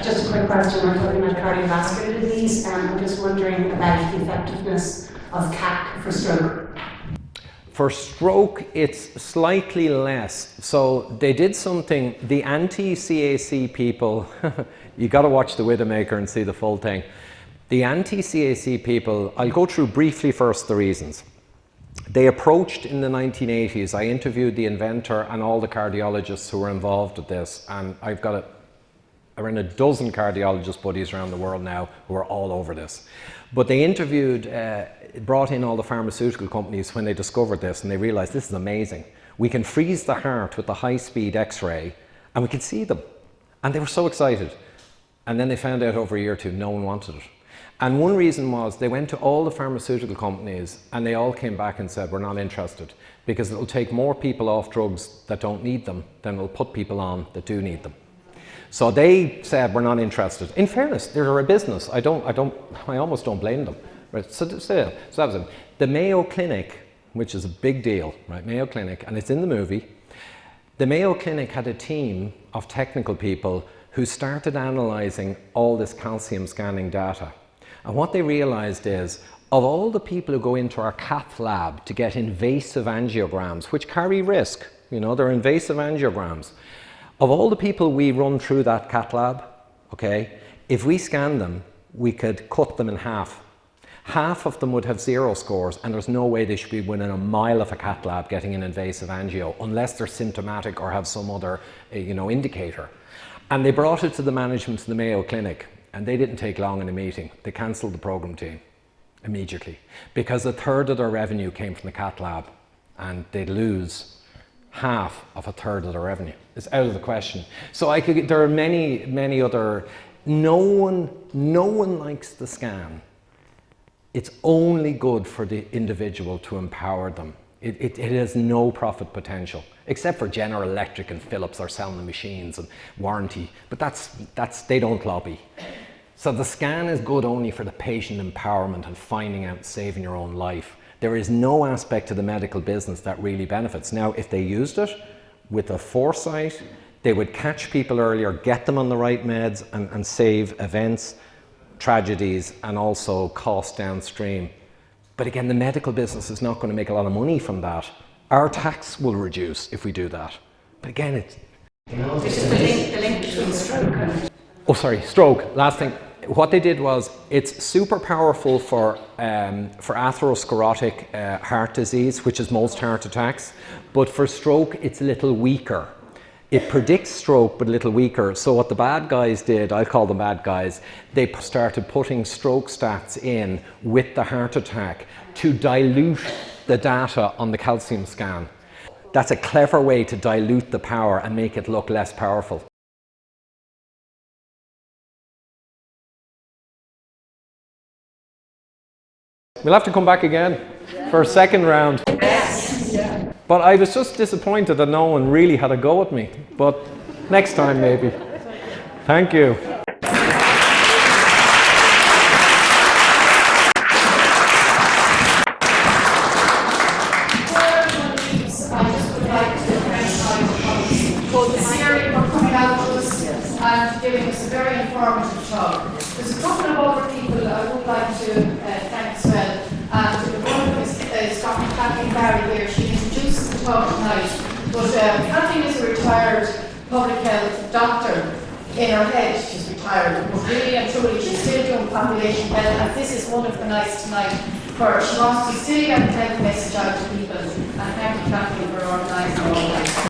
Just a quick question, we're talking about cardiovascular disease, and I'm just wondering about the effectiveness of CAC for stroke. For stroke, it's slightly less. So they did something, the anti-CAC people, you got to watch The Widowmaker and see the full thing. The anti-CAC people, I'll go through briefly first the reasons. They approached in the 1980s, I interviewed the inventor and all the cardiologists who were involved with this, and I've got around a dozen cardiologist buddies around the world now who are all over this. But they interviewed, brought in all the pharmaceutical companies when they discovered this, and they realized this is amazing. We can freeze the heart with a high-speed X-ray and we can see them. And they were so excited. And then they found out over a year or two, no one wanted it. And one reason was they went to all the pharmaceutical companies and they all came back and said, we're not interested, because it'll take more people off drugs that don't need them than it'll put people on that do need them. So they said, we're not interested. In fairness, they're a business. I almost don't blame them. Right? So that was it. The Mayo Clinic, which is a big deal, right? Mayo Clinic, and it's in the movie. The Mayo Clinic had a team of technical people who started analysing all this calcium scanning data. And what they realised is, of all the people who go into our cath lab to get invasive angiograms, which carry risk, you know, they're invasive angiograms, of all the people we run through that cath lab, okay, if we scan them, we could cut them in half. Half of them would have 0 scores, and there's no way they should be within a mile of a cath lab getting an invasive angio, unless they're symptomatic or have some other, you know, indicator. And they brought it to the management of the Mayo Clinic, and they didn't take long in a meeting. They cancelled the program team immediately, because a third of their revenue came from the cath lab, and they'd lose half of a third of their revenue. It's out of the question. So there are many other, no one likes the scan. It's only good for the individual to empower them. It has no profit potential, except for General Electric and Philips are selling the machines and warranty, but they don't lobby. So the scan is good only for the patient empowerment and finding out and saving your own life. There is no aspect of the medical business that really benefits. Now, if they used it with a foresight, they would catch people earlier, get them on the right meds and save events, tragedies, and also cost downstream. But again, the medical business is not going to make a lot of money from that. Our tax will reduce if we do that. But again, it's... This is the link between stroke and... Oh, sorry, stroke. Last thing. What they did was, it's super powerful for atherosclerotic heart disease, which is most heart attacks. But for stroke, it's a little weaker. It predicts stroke, but a little weaker. So what the bad guys did, I call them bad guys, they started putting stroke stats in with the heart attack to dilute the data on the calcium scan. That's a clever way to dilute the power and make it look less powerful. We'll have to come back again for a second round. But I was just disappointed that no one really had a go at me. But next time, maybe. Thank you. And giving us a very informative talk. There's a couple of other people I would like to thank as well. And one of them is Dr. Kathleen Barry here. She introduces the talk tonight. But Kathleen is a retired public health doctor. In her head, she's retired. But really and truly, she's still doing population health. And this is one of the nights tonight where she wants to still get the health message out to people. And thank you, Kathleen, for organising all that.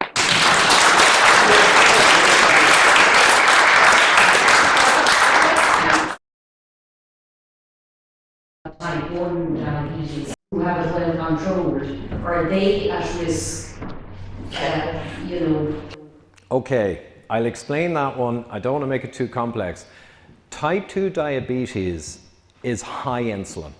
Type 1 diabetes who have it well controlled, or are they at risk, Okay, I'll explain that one. I don't want to make it too complex. Type 2 diabetes is high insulin.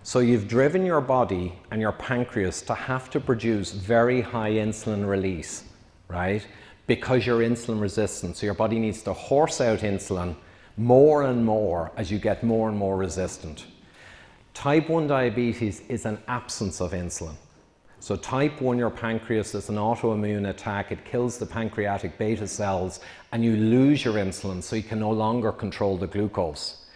So you've driven your body and your pancreas to have to produce very high insulin release, right? Because you're insulin resistant. So your body needs to horse out insulin more and more as you get more and more resistant. Type 1 diabetes is an absence of insulin. So type 1, your pancreas is an autoimmune attack. It kills the pancreatic beta cells and you lose your insulin, so you can no longer control the glucose.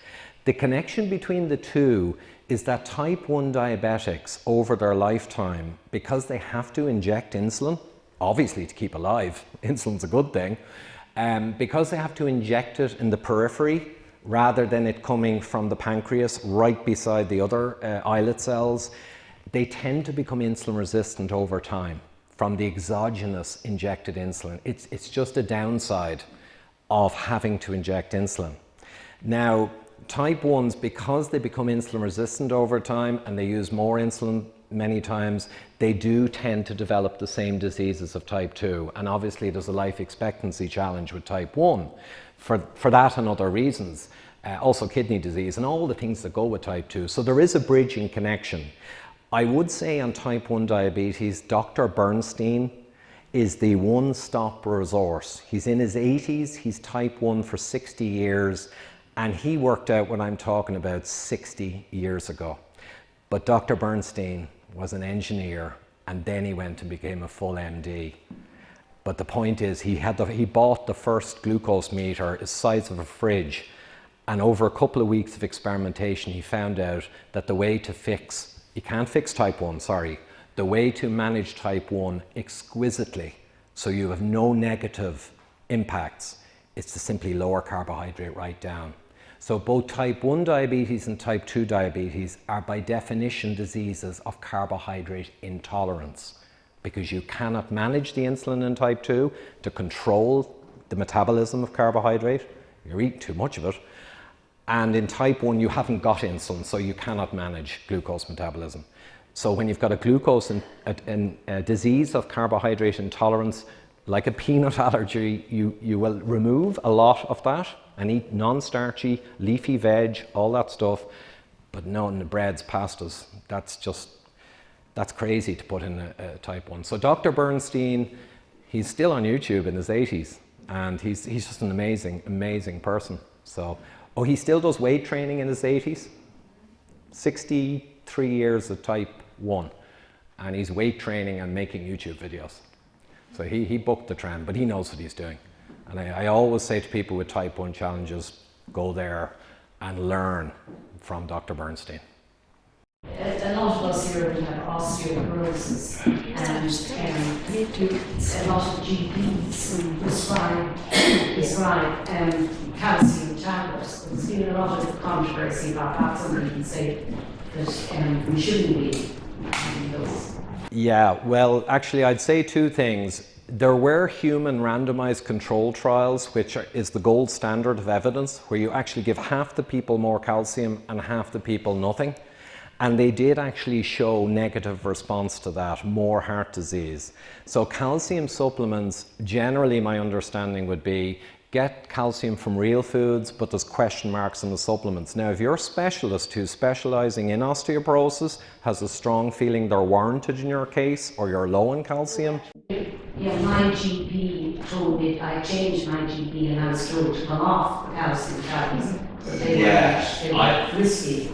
The connection between the two is that type 1 diabetics over their lifetime, because they have to inject insulin, obviously to keep alive, insulin's a good thing, because they have to inject it in the periphery rather than it coming from the pancreas right beside the other islet cells, they tend to become insulin resistant over time from the exogenous injected insulin. It's just a downside of having to inject insulin. Now, type 1s, because they become insulin resistant over time and they use more insulin many times, they do tend to develop the same diseases of type 2. And obviously there's a life expectancy challenge with type 1 for that and other reasons. Also kidney disease and all the things that go with type 2. So there is a bridging connection. I would say on type 1 diabetes, Dr. Bernstein is the one-stop resource. He's in his 80s, he's type 1 for 60 years, and he worked out what I'm talking about 60 years ago. But Dr. Bernstein was an engineer, and then he went and became a full MD. But the point is, he bought the first glucose meter, the size of a fridge, and over a couple of weeks of experimentation, he found out that the way to fix, you can't fix type 1, sorry, the way to manage type 1 exquisitely, so you have no negative impacts, is to simply lower carbohydrate right down. So both type 1 diabetes and type 2 diabetes are by definition diseases of carbohydrate intolerance, because you cannot manage the insulin in type 2 to control the metabolism of carbohydrate. You're eating too much of it. And in type 1, you haven't got insulin, so you cannot manage glucose metabolism. So when you've got a glucose a disease of carbohydrate intolerance, like a peanut allergy, you will remove a lot of that and eat non-starchy, leafy veg, all that stuff, but no, in the breads, pastas, that's just that's crazy to put in a type 1. So Dr. Bernstein, he's still on YouTube in his 80s, and he's just an amazing person. So, he still does weight training in his 80s, 63 years of type 1, and he's weight training and making YouTube videos. So he booked the trend, but he knows what he's doing. And I always say to people with type 1 challenges, go there and learn from Dr. Bernstein. A lot of us here have osteoporosis, and a lot of GPs prescribe calcium tablets. There's been a lot of controversy about that. Somebody can say that we shouldn't be having those. Yeah, well, actually, I'd say two things. There were human randomized control trials, which is the gold standard of evidence, where you actually give half the people more calcium and half the people nothing. And they did actually show negative response to that, more heart disease. So calcium supplements, generally my understanding would be, get calcium from real foods, but there's question marks on the supplements. Now, if your specialist who's specializing in osteoporosis has a strong feeling they're warranted in your case, or you're low in calcium. Yeah, my GP told me, I changed my GP and I was told to come off the calcium tablets. So they were risky.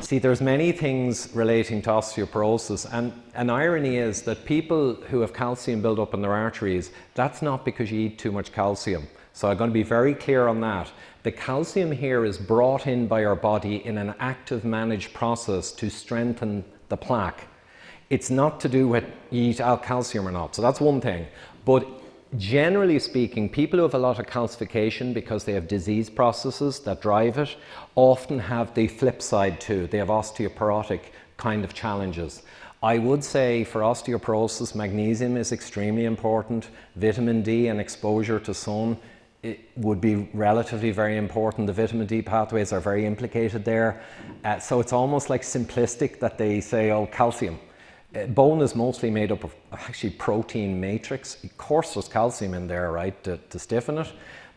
See, there's many things relating to osteoporosis, and an irony is that people who have calcium build up in their arteries, that's not because you eat too much calcium. So I'm going to be very clear on that. The calcium here is brought in by our body in an active managed process to strengthen the plaque. It's not to do with you eat calcium or not, so that's one thing. But generally speaking, people who have a lot of calcification because they have disease processes that drive it often have the flip side too. They have osteoporotic kind of challenges. I would say for osteoporosis, magnesium is extremely important. Vitamin D and exposure to sun, it would be relatively very important. The vitamin D pathways are very implicated there. So it's almost like simplistic that they say, oh, calcium. Bone is mostly made up of actually protein matrix. Of course there's calcium in there, right, to stiffen it.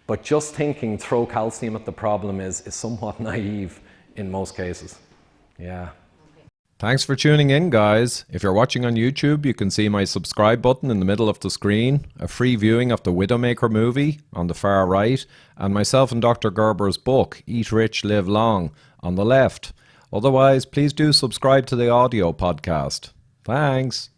But just thinking throw calcium at the problem is somewhat naive in most cases. Yeah. Thanks for tuning in, guys. If you're watching on YouTube, you can see my subscribe button in the middle of the screen, a free viewing of the Widowmaker movie on the far right, and myself and Dr. Gerber's book, Eat Rich, Live Long, on the left. Otherwise, please do subscribe to the audio podcast. Thanks.